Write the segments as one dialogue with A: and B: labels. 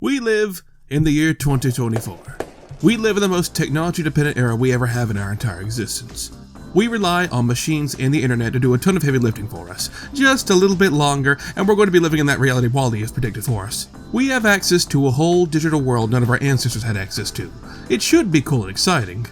A: We live in the year 2024. We live in the most technology-dependent era we ever have in our entire existence. We rely on machines and the internet to do a ton of heavy lifting for us, just a little bit longer, and we're going to be living in that reality Wall-E has predicted for us. We have access to a whole digital world none of our ancestors had access to. It should be cool and exciting,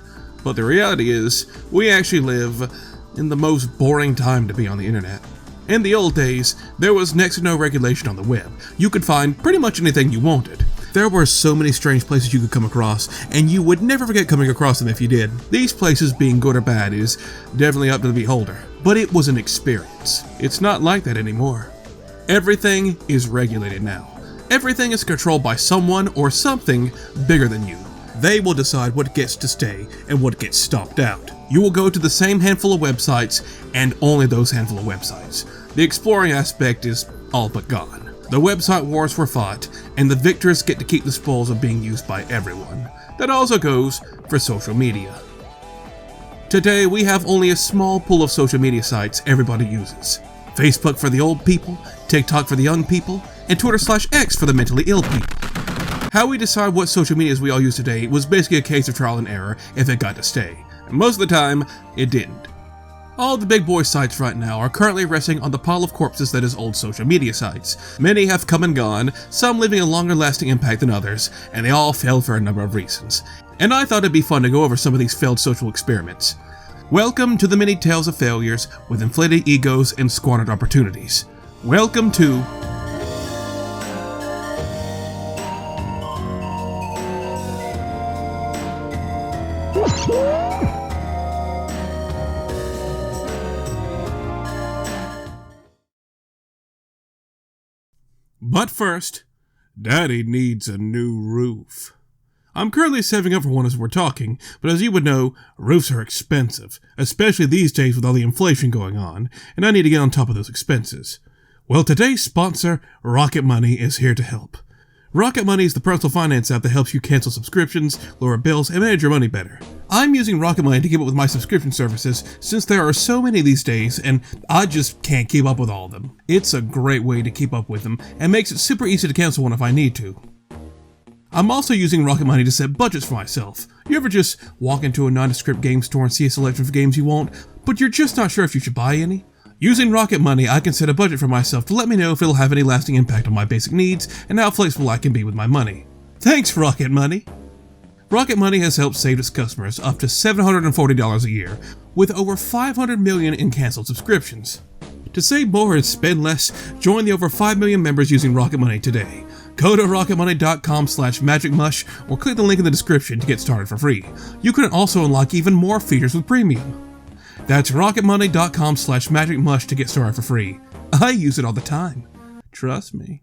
A: but the reality is, we actually live in the most boring time to be on the internet. In the old days, there was next to no regulation on the web. You could find pretty much anything you wanted. There were so many strange places you could come across, and you would never forget coming across them if you did. These places, being good or bad, is definitely up to the beholder, but it was an experience. It's not like that anymore. Everything is regulated now. Everything is controlled by someone or something bigger than you. They will decide what gets to stay and what gets stomped out. You will go to the same handful of websites and only those handful of websites. The exploring aspect is all but gone. The website wars were fought, and the victors get to keep the spoils of being used by everyone. That also goes for social media. Today, we have only a small pool of social media sites everybody uses. Facebook for the old people, TikTok for the young people, and Twitter/X for the mentally ill people. How we decide what social medias we all use today was basically a case of trial and error if it got to stay. And most of the time, it didn't. All the big boy sites right now are currently resting on the pile of corpses that is old social media sites. Many have come and gone, some leaving a longer lasting impact than others, and they all failed for a number of reasons. And I thought it'd be fun to go over some of these failed social experiments. Welcome to the many tales of failures with inflated egos and squandered opportunities. Welcome to But first, Daddy needs a new roof. I'm currently saving up for one as we're talking, but as you would know, roofs are expensive, especially these days with all the inflation going on, and I need to get on top of those expenses. Well, today's sponsor, Rocket Money, is here to help. Rocket Money is the personal finance app that helps you cancel subscriptions, lower bills, and manage your money better. I'm using Rocket Money to keep up with my subscription services since there are so many these days and I just can't keep up with all of them. It's a great way to keep up with them and makes it super easy to cancel one if I need to. I'm also using Rocket Money to set budgets for myself. You ever just walk into a nondescript game store and see a selection of games you want, but you're just not sure if you should buy any? Using Rocket Money, I can set a budget for myself to let me know if it'll have any lasting impact on my basic needs and how flexible I can be with my money. Thanks, Rocket Money! Rocket Money has helped save its customers up to $740 a year, with over $500 million in canceled subscriptions. To save more and spend less, join the over 5 million members using Rocket Money today. Go to rocketmoney.com/magicmush or click the link in the description to get started for free. You can also unlock even more features with premium. That's rocketmoney.com/magicmush to get started for free. I use it all the time. Trust me.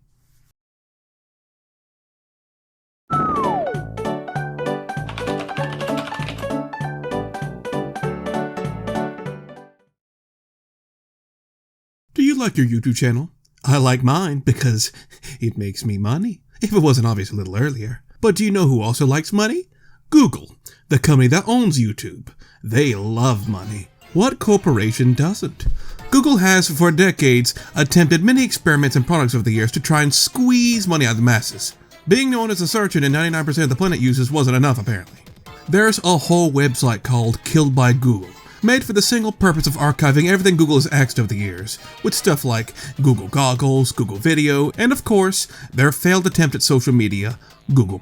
A: Do you like your YouTube channel? I like mine because it makes me money, if it wasn't obvious a little earlier. But do you know who also likes money? Google, the company that owns YouTube. They love money. What corporation doesn't? Google has, for decades, attempted many experiments and products over the years to try and squeeze money out of the masses. Being known as a search engine 99% of the planet uses wasn't enough, apparently. There's a whole website called Killed by Google, made for the single purpose of archiving everything Google has axed over the years, with stuff like Google Goggles, Google Video, and of course, their failed attempt at social media, Google+.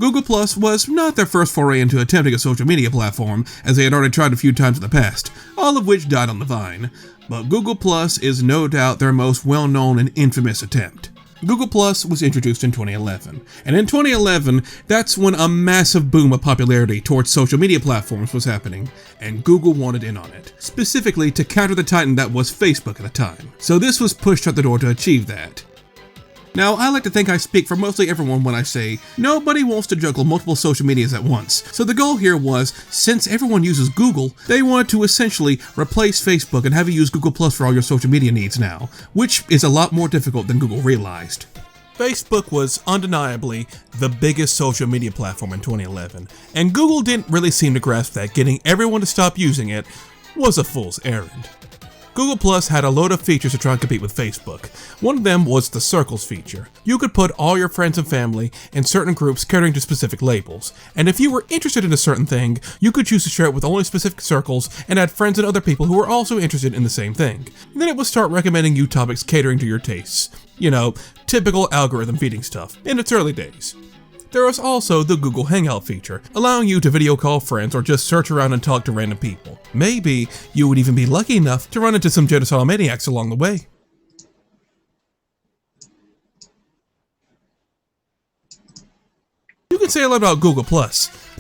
A: Google Plus was not their first foray into attempting a social media platform, as they had already tried a few times in the past, all of which died on the vine. But Google Plus is no doubt their most well-known and infamous attempt. Google Plus was introduced in 2011, and in 2011, that's when a massive boom of popularity towards social media platforms was happening, and Google wanted in on it, specifically to counter the titan that was Facebook at the time. So this was pushed out the door to achieve that. Now, I like to think I speak for mostly everyone when I say, nobody wants to juggle multiple social medias at once. So the goal here was, since everyone uses Google, they wanted to essentially replace Facebook and have you use Google Plus for all your social media needs now, which is a lot more difficult than Google realized. Facebook was undeniably the biggest social media platform in 2011, and Google didn't really seem to grasp that getting everyone to stop using it was a fool's errand. Google Plus had a load of features to try and compete with Facebook. One of them was the Circles feature. You could put all your friends and family in certain groups catering to specific labels, and if you were interested in a certain thing, you could choose to share it with only specific circles and add friends and other people who were also interested in the same thing. And then it would start recommending you topics catering to your tastes. You know, typical algorithm feeding stuff, in its early days. There was also the Google Hangout feature, allowing you to video call friends or just search around and talk to random people. Maybe you would even be lucky enough to run into some genocidal maniacs along the way. You can say a lot about Google+,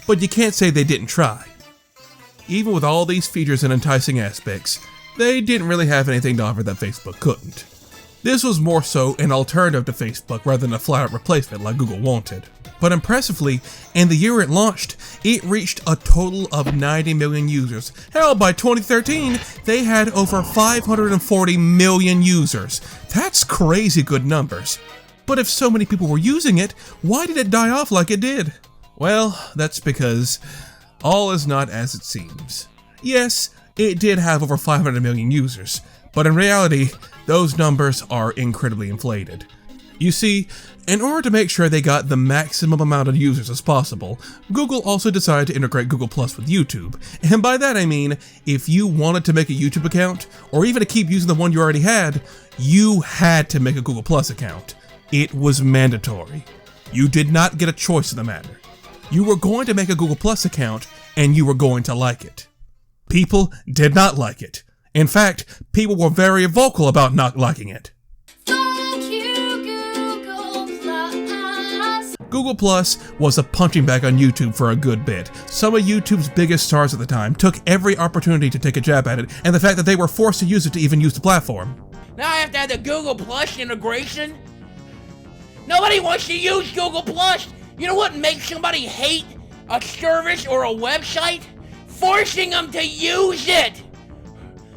A: but you can't say they didn't try. Even with all these features and enticing aspects, they didn't really have anything to offer that Facebook couldn't. This was more so an alternative to Facebook rather than a flat-out replacement like Google wanted. But impressively, in the year it launched, it reached a total of 90 million users. Hell, by 2013, they had over 540 million users. That's crazy good numbers. But if so many people were using it, why did it die off like it did? Well, that's because all is not as it seems. Yes, it did have over 500 million users, but in reality, those numbers are incredibly inflated. You see, in order to make sure they got the maximum amount of users as possible, Google also decided to integrate Google Plus with YouTube. And by that I mean, if you wanted to make a YouTube account, or even to keep using the one you already had, you had to make a Google Plus account. It was mandatory. You did not get a choice in the matter. You were going to make a Google Plus account, and you were going to like it. People did not like it. In fact, people were very vocal about not liking it. Google Plus was a punching bag on YouTube for a good bit. Some of YouTube's biggest stars at the time took every opportunity to take a jab at it, and the fact that they were forced to use it to even use the platform.
B: Now I have to have the Google Plus integration? Nobody wants to use Google Plus! You know what makes somebody hate a service or a website? Forcing them to use it!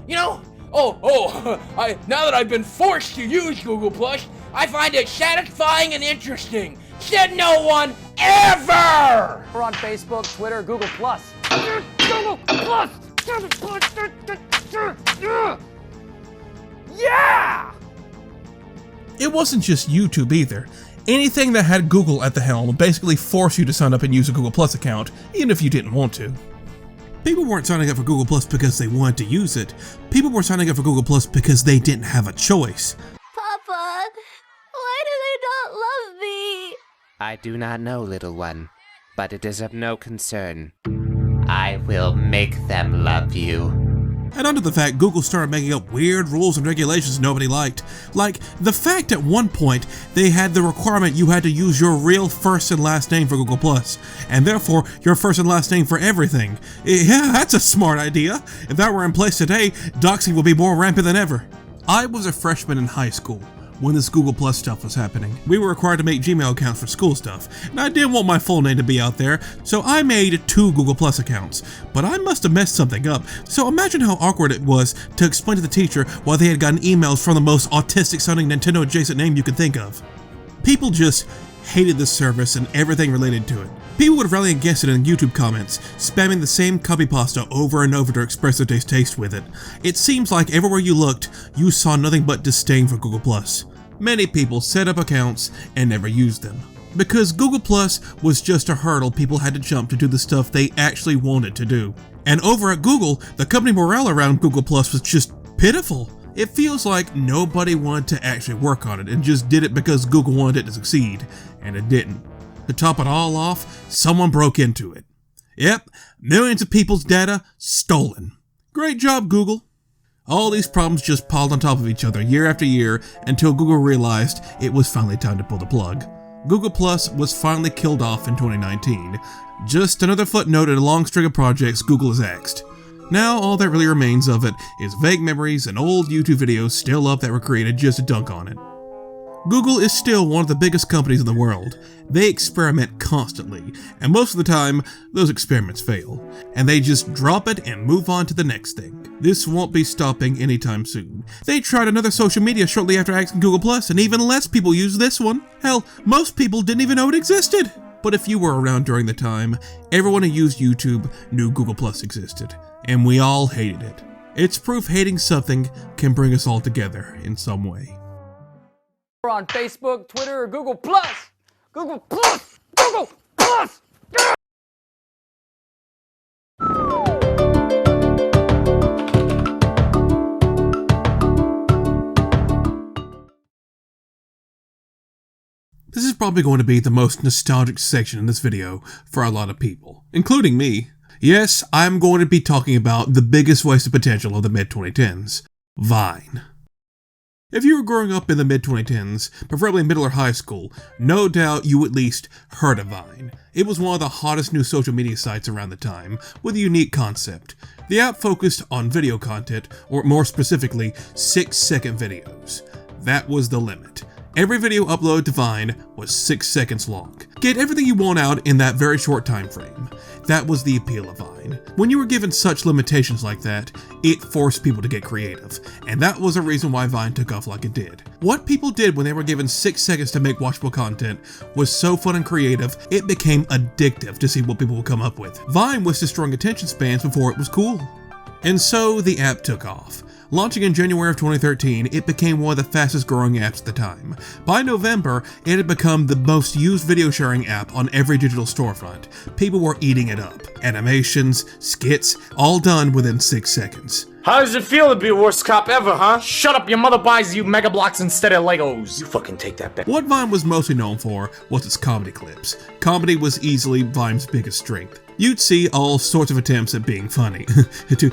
B: You know, now that I've been forced to use Google Plus, I find it satisfying and interesting. Said no one ever!
C: We're on Facebook, Twitter, Google Plus. Google Plus! Yeah!
A: It wasn't just YouTube either. Anything that had Google at the helm basically forced you to sign up and use a Google Plus account, even if you didn't want to. People weren't signing up for Google Plus because they wanted to use it. People were signing up for Google Plus because they didn't have a choice.
D: Papa, why do they not love me?
E: I do not know, little one, but it is of no concern. I will make them love you.
A: And onto the fact Google started making up weird rules and regulations nobody liked. Like, the fact at one point they had the requirement you had to use your real first and last name for Google+, and therefore your first and last name for everything. Yeah, that's a smart idea. If that were in place today, doxing would be more rampant than ever. I was a freshman in high school when this Google Plus stuff was happening. We were required to make Gmail accounts for school stuff, and I didn't want my full name to be out there, so I made 2 Google Plus accounts. But I must have messed something up, so imagine how awkward it was to explain to the teacher why they had gotten emails from the most autistic-sounding Nintendo-adjacent name you could think of. People just hated this service and everything related to it. People would rally against it in YouTube comments, spamming the same copy pasta over and over to express their distaste with it. It seems like everywhere you looked, you saw nothing but disdain for Google Plus. Many people set up accounts and never used them, because Google Plus was just a hurdle people had to jump to do the stuff they actually wanted to do. And over at Google, the company morale around Google Plus was just pitiful. It feels like nobody wanted to actually work on it and just did it because Google wanted it to succeed, and it didn't. To top it all off, someone broke into it. Yep, millions of people's data stolen. Great job, Google. All these problems just piled on top of each other year after year until Google realized it was finally time to pull the plug. Google Plus was finally killed off in 2019. Just another footnote in a long string of projects Google has axed. Now all that really remains of it is vague memories and old YouTube videos still up that were created just to dunk on it. Google is still one of the biggest companies in the world. They experiment constantly, and most of the time, those experiments fail, and they just drop it and move on to the next thing. This won't be stopping anytime soon. They tried another social media shortly after axing Google+, and even less people use this one. Hell, most people didn't even know it existed. But if you were around during the time, everyone who used YouTube knew Google Plus existed, and we all hated it. It's proof hating something can bring us all together in some way.
C: We're on Facebook, Twitter, or Google Plus. Google Plus. Google Plus.
A: This is probably going to be the most nostalgic section in this video for a lot of people, including me. Yes, I'm going to be talking about the biggest wasted potential of the mid-2010s, Vine. If you were growing up in the mid-2010s, preferably middle or high school, no doubt you at least heard of Vine. It was one of the hottest new social media sites around the time, with a unique concept. The app focused on video content, or more specifically, 6-second videos. That was the limit. Every video uploaded to Vine was 6 seconds long. Get everything you want out in that very short time frame. That was the appeal of Vine. When you were given such limitations like that, it forced people to get creative, and that was a reason why Vine took off like it did. What people did when they were given 6 seconds to make watchable content was so fun and creative, it became addictive to see what people would come up with. Vine was destroying attention spans before it was cool. And so the app took off. Launching in January of 2013, it became one of the fastest growing apps at the time. By November, it had become the most used video sharing app on every digital storefront. People were eating it up. Animations, skits, all done within 6 seconds.
F: How does it feel to be the worst cop ever, huh? Shut up, your mother buys you Mega Blocks instead of Legos. You fucking take that back.
A: What Vine was mostly known for was its comedy clips. Comedy was easily Vine's biggest strength. You'd see all sorts of attempts at being funny, to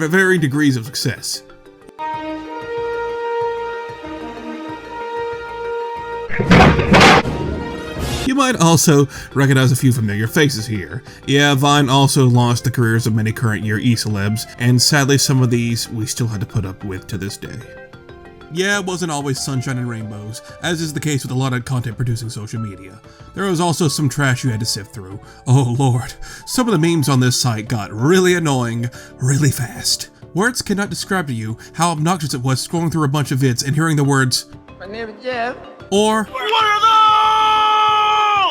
A: varying degrees of success. You might also recognize a few familiar faces here. Yeah, Vine also launched the careers of many current year e-celebs, and sadly some of these we still had to put up with to this day. Yeah, it wasn't always sunshine and rainbows, as is the case with a lot of content producing social media. There was also some trash you had to sift through. Oh lord, some of the memes on this site got really annoying, really fast. Words cannot describe to you how obnoxious it was scrolling through a bunch of vids and hearing the words, "My name is Jeff," or "What are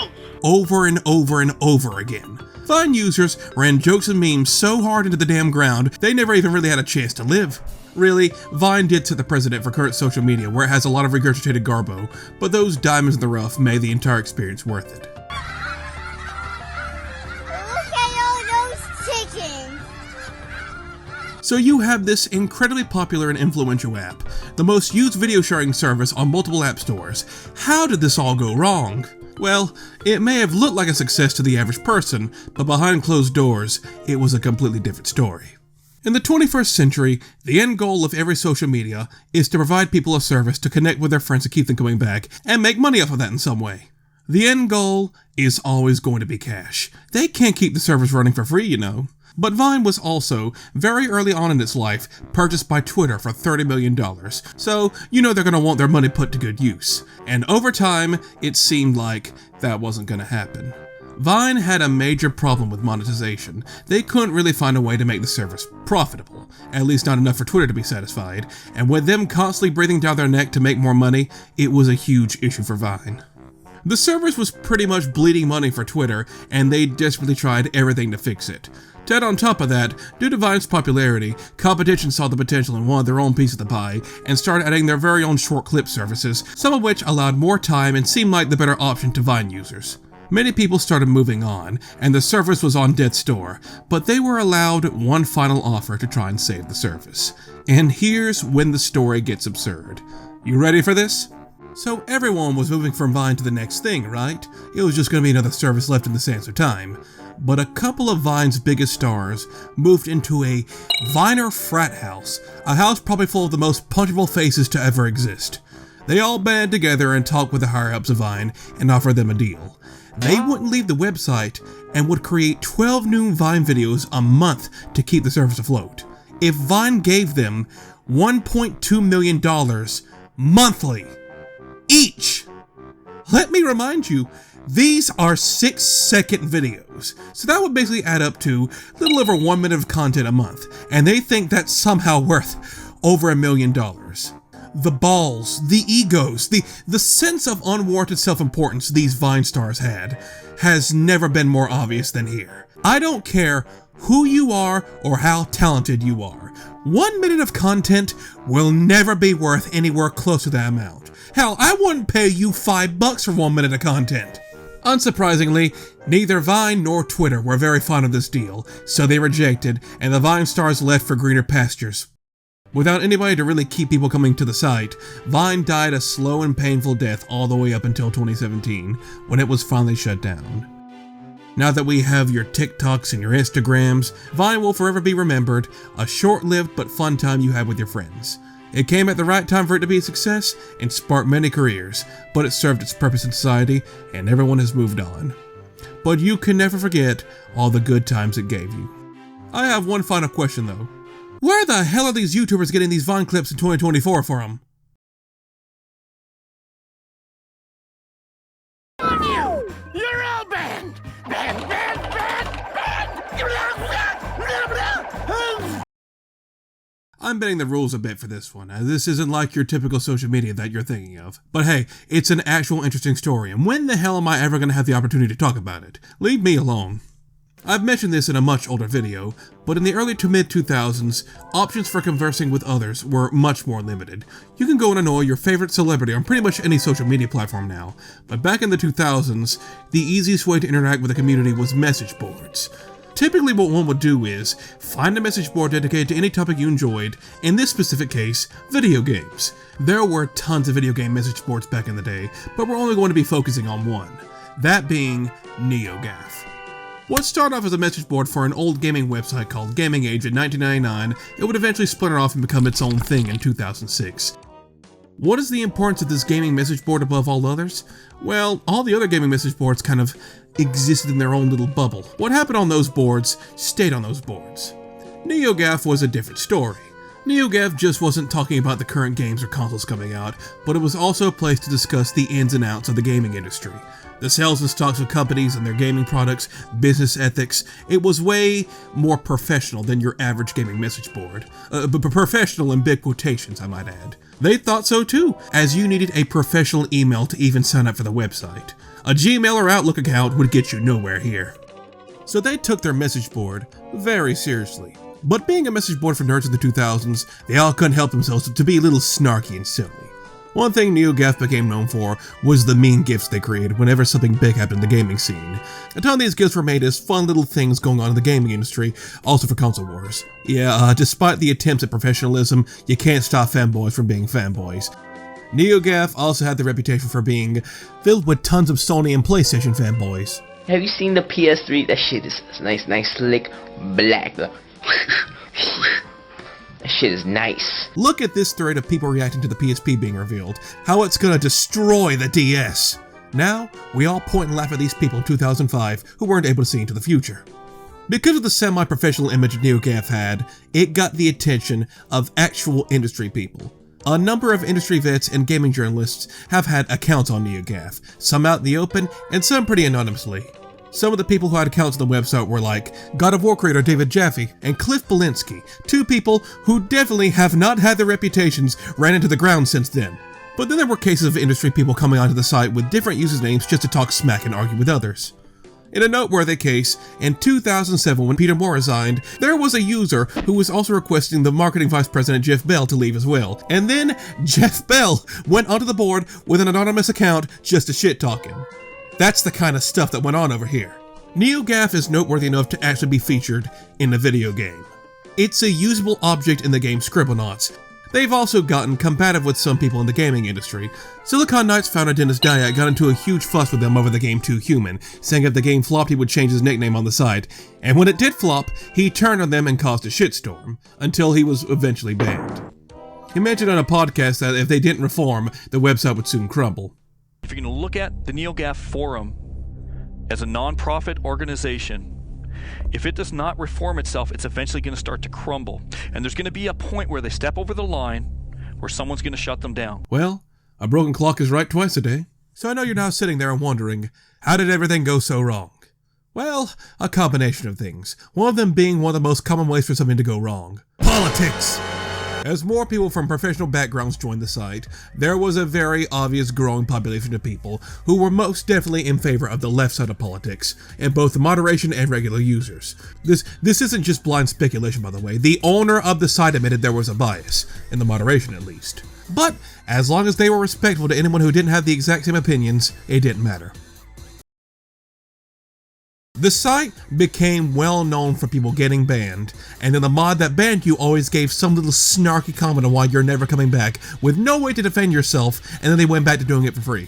A: those?" over and over and over again. Vine users ran jokes and memes so hard into the damn ground, they never even really had a chance to live. Really, Vine did set the precedent for current social media, where it has a lot of regurgitated garbo, but those diamonds in the rough made the entire experience worth it.
D: Look at all those chickens.
A: So you have this incredibly popular and influential app, the most used video sharing service on multiple app stores. How did this all go wrong? Well, it may have looked like a success to the average person, but behind closed doors, it was a completely different story. In the 21st century, the end goal of every social media is to provide people a service to connect with their friends to keep them coming back and make money off of that in some way. The end goal is always going to be cash. They can't keep the service running for free, you know. But Vine was also, very early on in its life, purchased by Twitter for $30 million, so you know they're going to want their money put to good use. And over time, it seemed like that wasn't going to happen. Vine had a major problem with monetization. They couldn't really find a way to make the service profitable, at least not enough for Twitter to be satisfied, and with them constantly breathing down their neck to make more money, it was a huge issue for Vine. The service was pretty much bleeding money for Twitter, and they desperately tried everything to fix it. To add on top of that, due to Vine's popularity, competition saw the potential and wanted their own piece of the pie, and started adding their very own short clip services, some of which allowed more time and seemed like the better option to Vine users. Many people started moving on, and the service was on death's door, but they were allowed one final offer to try and save the service. And here's when the story gets absurd. You ready for this? So everyone was moving from Vine to the next thing, right? It was just going to be another service left in the sands of time. But a couple of Vine's biggest stars moved into a Viner frat house, a house probably full of the most punchable faces to ever exist. They all banded together and talked with the higher-ups of Vine and offered them a deal. They wouldn't leave the website and would create 12 new Vine videos a month to keep the service afloat. If Vine gave them $1.2 million monthly each. Let me remind you, these are 6-second videos, so that would basically add up to a little over 1 minute of content a month, and they think that's somehow worth over $1 million. The balls, the egos, the sense of unwarranted self-importance these Vine stars had has never been more obvious than here. I don't care who you are or how talented you are. 1 minute of content will never be worth anywhere close to that amount. Hell, I wouldn't pay you $5 for 1 minute of content. Unsurprisingly, neither Vine nor Twitter were very fond of this deal, so they rejected, and the Vine stars left for greener pastures. Without anybody to really keep people coming to the site, Vine died a slow and painful death all the way up until 2017, when it was finally shut down. Now that we have your TikToks and your Instagrams, Vine will forever be remembered, a short-lived but fun time you had with your friends. It came at the right time for it to be a success and sparked many careers, but it served its purpose in society and everyone has moved on. But you can never forget all the good times it gave you. I have one final question though. Where the hell are these YouTubers getting these Vine clips in 2024 from?
B: You're all banned! Banned, banned, banned, banned!
A: I'm bending the rules a bit for this one, as this isn't like your typical social media that you're thinking of. But hey, it's an actual interesting story, and when the hell am I ever going to have the opportunity to talk about it? Leave me alone. I've mentioned this in a much older video, but in the early to mid 2000s, options for conversing with others were much more limited. You can go and annoy your favorite celebrity on pretty much any social media platform now, but back in the 2000s, the easiest way to interact with a community was message boards. Typically what one would do is find a message board dedicated to any topic you enjoyed, in this specific case, video games. There were tons of video game message boards back in the day, but we're only going to be focusing on one, that being NeoGAF. What started off as a message board for an old gaming website called Gaming Age in 1999, it would eventually splinter off and become its own thing in 2006. What is the importance of this gaming message board above all others? Well, all the other gaming message boards kind of existed in their own little bubble. What happened on those boards stayed on those boards. NeoGAF was a different story. NeoGAF just wasn't talking about the current games or consoles coming out, but it was also a place to discuss the ins and outs of the gaming industry. The sales and stocks of companies and their gaming products, business ethics. It was way more professional than your average gaming message board. But professional in big quotations, I might add. They thought so too, as you needed a professional email to even sign up for the website. A Gmail or Outlook account would get you nowhere here. So they took their message board very seriously. But being a message board for nerds in the 2000s, they all couldn't help themselves to be a little snarky and silly. One thing NeoGAF became known for was the mean gifs they created whenever something big happened in the gaming scene. A ton of these gifs were made as fun little things going on in the gaming industry, also for console wars. Yeah, despite the attempts at professionalism, you can't stop fanboys from being fanboys. NeoGAF also had the reputation for being filled with tons of Sony and PlayStation fanboys.
G: Have you seen the PS3? That shit is nice, slick, black. That shit is nice.
A: Look at this thread of people reacting to the PSP being revealed. How it's gonna destroy the DS. Now, we all point and laugh at these people in 2005 who weren't able to see into the future. Because of the semi-professional image NeoGAF had, it got the attention of actual industry people. A number of industry vets and gaming journalists have had accounts on NeoGAF, some out in the open and some pretty anonymously. Some of the people who had accounts on the website were like God of War creator David Jaffe and Cliff Belinsky, two people who definitely have not had their reputations ran into the ground since then. But then there were cases of industry people coming onto the site with different usernames just to talk smack and argue with others. In a noteworthy case, in 2007 when Peter Moore resigned, there was a user who was also requesting the marketing vice president Jeff Bell to leave as well. And then Jeff Bell went onto the board with an anonymous account just to shit-talk him. That's the kind of stuff that went on over here. NeoGAF is noteworthy enough to actually be featured in a video game. It's a usable object in the game Scribblenauts. They've also gotten combative with some people in the gaming industry. Silicon Knights founder Dennis Dyack got into a huge fuss with them over the game Too Human, saying if the game flopped he would change his nickname on the site. And when it did flop, he turned on them and caused a shitstorm, until he was eventually banned. He mentioned on a podcast that if they didn't reform, the website would soon crumble.
H: If you're going to look at the NeoGAF forum as a non-profit organization, if it does not reform itself, it's eventually going to start to crumble. And there's going to be a point where they step over the line where someone's going to shut them down.
A: Well, a broken clock is right twice a day. So I know you're now sitting there and wondering, how did everything go so wrong? Well, a combination of things. One of them being one of the most common ways for something to go wrong. Politics! As more people from professional backgrounds joined the site, there was a very obvious growing population of people who were most definitely in favor of the left side of politics, in both the moderation and regular users. This isn't just blind speculation, by the way. The owner of the site admitted there was a bias, in the moderation at least. But as long as they were respectful to anyone who didn't have the exact same opinions, it didn't matter. The site became well known for people getting banned, and then the mod that banned you always gave some little snarky comment on why you're never coming back, with no way to defend yourself, and then they went back to doing it for free.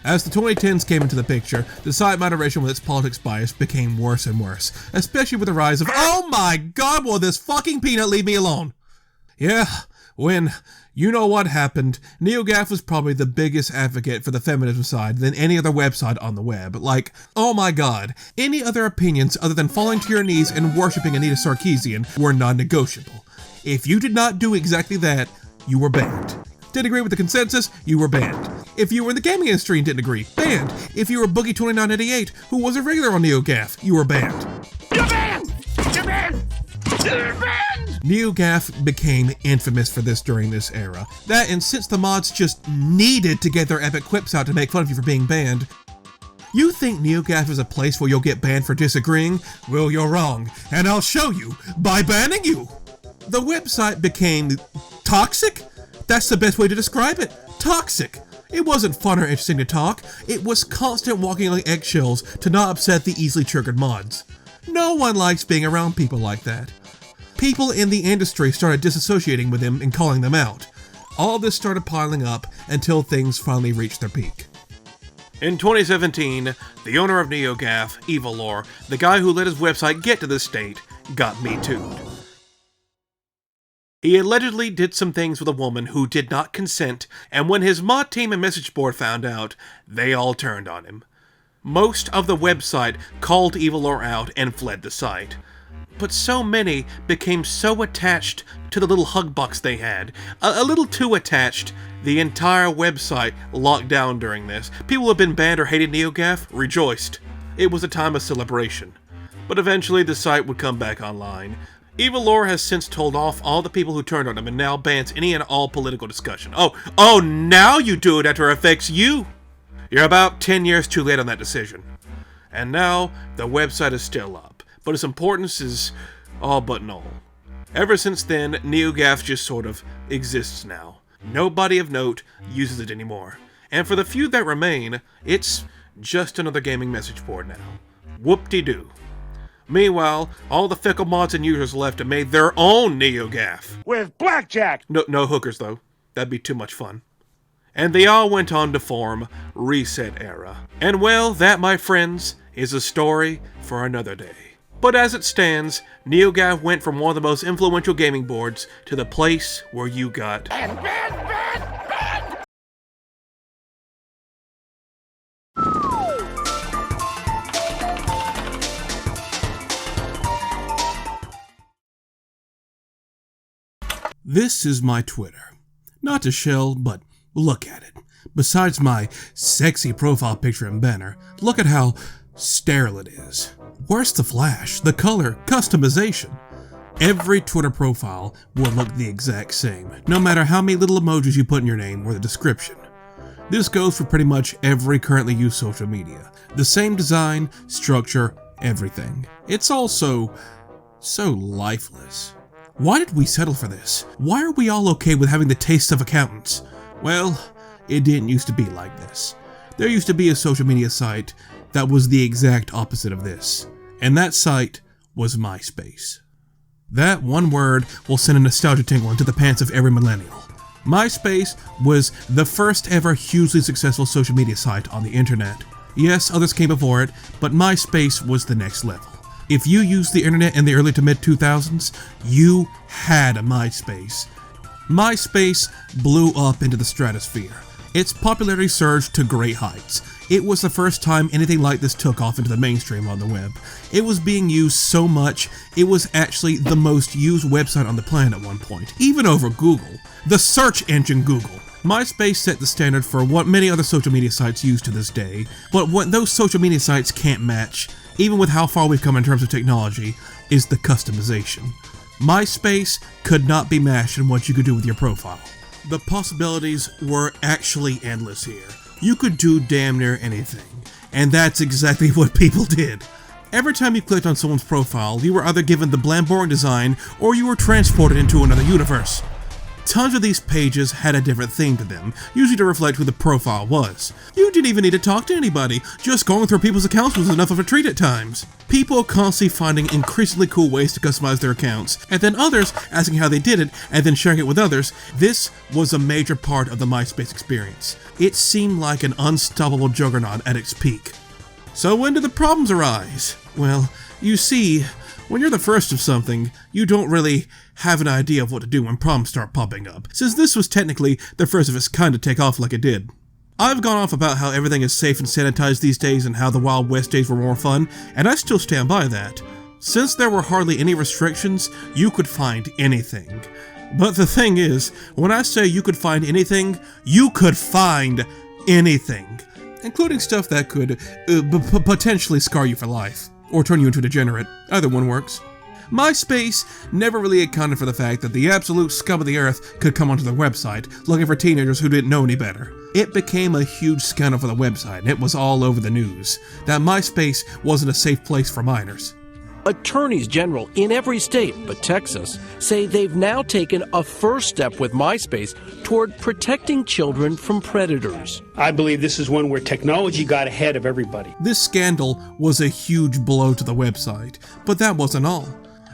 A: As the 2010s came into the picture, the site moderation with its politics bias became worse and worse, especially with the rise of "Oh my god, will this fucking peanut leave me alone?" Yeah, when you know what happened, NeoGAF was probably the biggest advocate for the feminism side than any other website on the web. Like, oh my god, any other opinions other than falling to your knees and worshipping Anita Sarkeesian were non-negotiable. If you did not do exactly that, you were banned. Didn't agree with the consensus, you were banned. If you were in the gaming industry and didn't agree, banned. If you were Boogie2988, who was a regular on NeoGAF, you were banned.
F: You're banned! You're banned! You're banned!
A: NeoGAF became infamous for this during this era. That, and since the mods just needed to get their epic quips out to make fun of you for being banned. You think NeoGAF is a place where you'll get banned for disagreeing? Well, you're wrong, and I'll show you by banning you. The website became toxic? That's the best way to describe it. Toxic. It wasn't fun or interesting to talk. It was constant walking on eggshells to not upset the easily triggered mods. No one likes being around people like that. People in the industry started disassociating with them and calling them out. All this started piling up until things finally reached their peak. In 2017, the owner of NeoGAF, Evilore, the guy who let his website get to this state, got Me Too'd. He allegedly did some things with a woman who did not consent, and when his mod team and message board found out, they all turned on him. Most of the website called Evilore out and fled the site. But so many became so attached to the little hug box they had, a little too attached, the entire website locked down during this. People who had been banned or hated NeoGAF rejoiced. It was a time of celebration. But eventually the site would come back online. Evilore has since told off all the people who turned on him and now bans any and all political discussion. Oh, now you do it after it affects you! You're about 10 years too late on that decision. And now, the website is still up, but its importance is all but null. Ever since then, NeoGAF just sort of exists now. Nobody of note uses it anymore. And for the few that remain, it's just another gaming message board now. Whoop-de-doo. Meanwhile, all the fickle mods and users left and made their own NeoGAF.
F: With blackjack!
A: No hookers, though. That'd be too much fun. And they all went on to form Reset Era. And well, that, my friends, is a story for another day. But as it stands, NeoGAF went from one of the most influential gaming boards to the place where you got banned. This is my Twitter. Not to shill, but look at it. Besides my sexy profile picture and banner, look at how sterile it is. Where's the flash, the color, customization? Every Twitter profile will look the exact same, no matter how many little emojis you put in your name or the description. This goes for pretty much every currently used social media. The same design, structure, everything. It's also so lifeless. Why did we settle for this? Why are we all okay with having the taste of accountants? Well, it didn't used to be like this. There used to be a social media site that was the exact opposite of this, and that site was Myspace. That one word will send a nostalgia tingle into the pants of every millennial. Myspace was the first ever hugely successful social media site on the internet. Yes, others came before it, but Myspace was the next level. If you used the internet in the early to mid-2000s, you had a Myspace. Myspace blew up into the stratosphere. Its popularity surged to great heights. It was the first time anything like this took off into the mainstream on the web. It was being used so much, it was actually the most used website on the planet at one point, even over Google. The search engine Google. MySpace set the standard for what many other social media sites use to this day, but what those social media sites can't match, even with how far we've come in terms of technology, is the customization. MySpace could not be matched in what you could do with your profile. The possibilities were actually endless here. You could do damn near anything, and that's exactly what people did. Every time you clicked on someone's profile, you were either given the bland boring design, or you were transported into another universe. Tons of these pages had a different theme to them, usually to reflect who the profile was. You didn't even need to talk to anybody, just going through people's accounts was enough of a treat at times. People constantly finding increasingly cool ways to customize their accounts, and then others asking how they did it, and then sharing it with others. This was a major part of the MySpace experience. It seemed like an unstoppable juggernaut at its peak. So when do the problems arise? Well, you see, when you're the first of something, you don't really have an idea of what to do when problems start popping up, since this was technically the first of its kind to take off like it did. I've gone off about how everything is safe and sanitized these days and how the Wild West days were more fun, and I still stand by that. Since there were hardly any restrictions, you could find anything. But the thing is, when I say you could find anything, you could find anything. Including stuff that could potentially scar you for life, or turn you into a degenerate. Either one works. MySpace never really accounted for the fact that the absolute scum of the earth could come onto their website, looking for teenagers who didn't know any better. It became a huge scandal for the website, and it was all over the news, that MySpace wasn't a safe place for minors.
I: Attorneys general in every state but Texas say they've now taken a first step with MySpace toward protecting children from predators.
J: I believe this is one where technology got ahead of everybody.
A: This scandal was a huge blow to the website, but that wasn't all.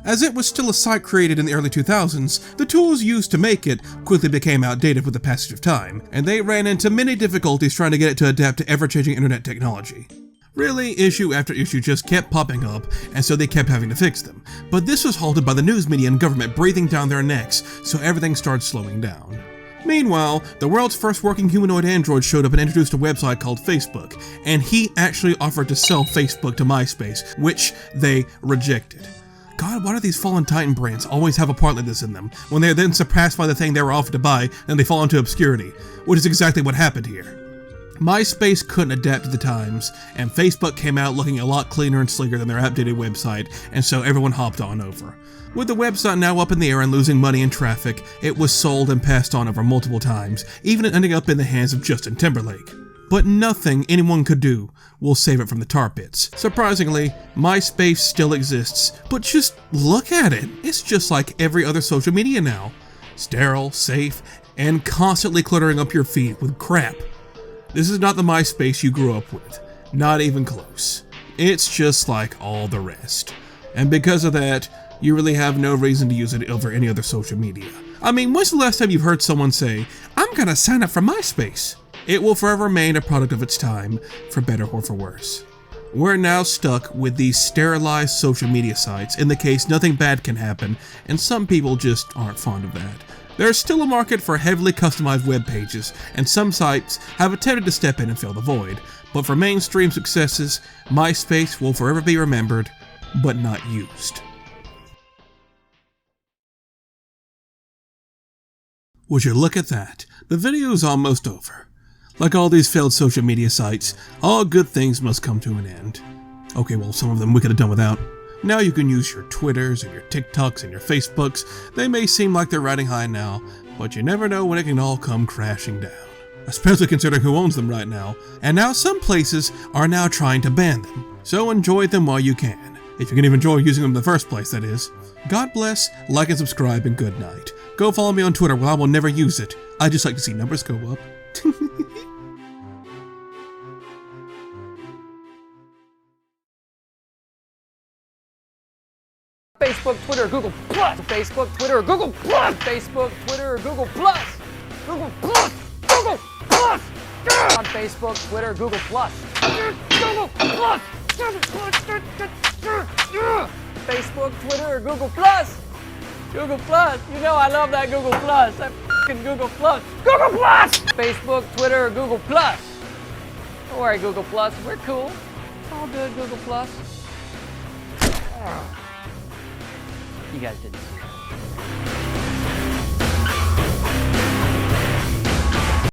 A: As it was still a site created in the early 2000s, the tools used to make it quickly became outdated with the passage of time, and they ran into many difficulties trying to get it to adapt to ever-changing internet technology. Really, issue after issue just kept popping up, and so they kept having to fix them. But this was halted by the news media and government breathing down their necks, so everything started slowing down. Meanwhile, the world's first working humanoid android showed up and introduced a website called Facebook, and he actually offered to sell Facebook to MySpace, which they rejected. God, why do these fallen titan brands always have a part like this in them? When they are then surpassed by the thing they were offered to buy, then they fall into obscurity, which is exactly what happened here. MySpace couldn't adapt to the times, and Facebook came out looking a lot cleaner and sleeker than their outdated website, and so everyone hopped on over. With the website now up in the air and losing money and traffic, it was sold and passed on over multiple times, even ending up in the hands of Justin Timberlake. But nothing anyone could do will save it from the tar pits. Surprisingly, MySpace still exists, but just look at it. It's just like every other social media now. Sterile, safe, and constantly cluttering up your feed with crap. This is not the MySpace you grew up with. Not even close. It's just like all the rest. And because of that, you really have no reason to use it over any other social media. I mean, when's the last time you've heard someone say, "I'm gonna sign up for MySpace"? It will forever remain a product of its time, for better or for worse. We're now stuck with these sterilized social media sites in the case nothing bad can happen, and some people just aren't fond of that. There's still a market for heavily customized web pages, and some sites have attempted to step in and fill the void, but for mainstream successes, MySpace will forever be remembered, but not used. Would you look at that? The video is almost over. Like all these failed social media sites, all good things must come to an end. Okay, well, some of them we could have done without. Now you can use your Twitters and your TikToks and your Facebooks. They may seem like they're riding high now, but you never know when it can all come crashing down. Especially considering who owns them right now. And now some places are now trying to ban them. So enjoy them while you can. If you can even enjoy using them in the first place, that is. God bless, like and subscribe, and good night. Go follow me on Twitter, where I will never use it. I just like to see numbers go up.
C: Facebook, Twitter, Google Plus. Facebook, Twitter, Google Plus. Facebook, Twitter, Google Plus. Google Plus. Google Plus. On Facebook, Twitter, Google Plus. Google Plus. Facebook, Twitter, Google Plus. Google Plus. You know I love that Google Plus. That f***ing Google Plus. Google Plus. Facebook, Twitter, Google Plus. Don't worry, Google Plus. We're cool. It's all good, Google Plus. You guys didn't see it.